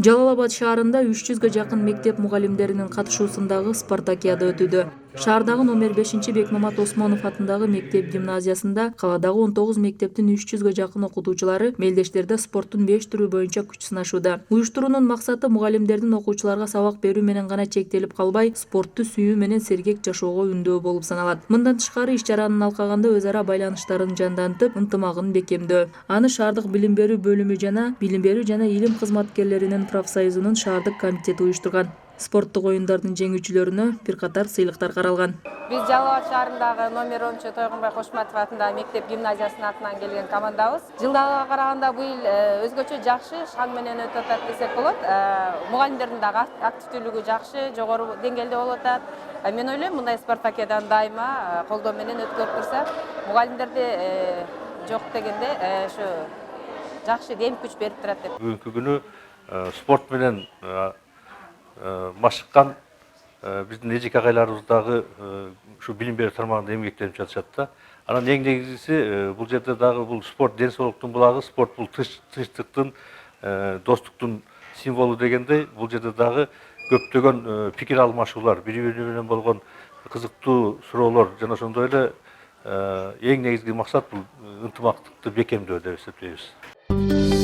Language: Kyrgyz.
Жалал Абад шаарында 300ге жакын мектеп мугалимдеринин катышуусундагы спартакиада өтүүдө. Шаардагы номер 5 Бекмамат Осмонов атындагы мектеп гимназиясында каладагы 19 мектептин 300ге жакын окутуучулары мелдештерде спорттун 5 түрү боюнча күч сынашууда. Уюштуруунун максаты мугалимдердин окуучуларга сабак берүү менен гана чектелип калбай, спортту сүйүү менен сергек жашоого үндөө болуп саналат. Мындан тышкары иш-чаранын алкагында өз ара байланыштарын жандантып, ынтымагын бекемдөө. Аны шаардык билим берүү бөлүмү жана илим кызматкерлеринин профсоюзунун шаардык комитети уюштурган. Спорттук оюндардын жеңүүчүлөрүнө бир катар сыйлыктар каралган. Биз Жалал Абад шаарындагы номер 10 Тойгонбай Кошматов атындагы мектеп гимназиясынын атынан келген командабыз. Жылдагыга караганда быйыл өзгөчө жакшы шаг менен өтүп атат десек болот. Мугалимдердин дагы активдүүлүгү жакшы, жогору деңгээлде болуп атат. Мен ойлойм, мындай спартакиадан дайыма колдоо менен өткөрүп турса, мугалимдерде жок дегенде ушу жакшы дем күч берип турат деп. Бүгүнкү күнү спорт менен машыккан биздин эжеке агайларыбыз ушу билим берүү тармагында эмгектенип жатышат да. Анан эң негизгиси бул жерде дагы бул спорт ден соолуктун булагы, спорт бул тынчтыктын, достуктун символу дегендей, бул жерде дагы көптөгөн пикир алмашуулар, бири-бири менен болгон кызыктуу суроолор жана ошондой эле эң негизги максат бул ынтымактыкты бекемдөө деп эсептейбиз.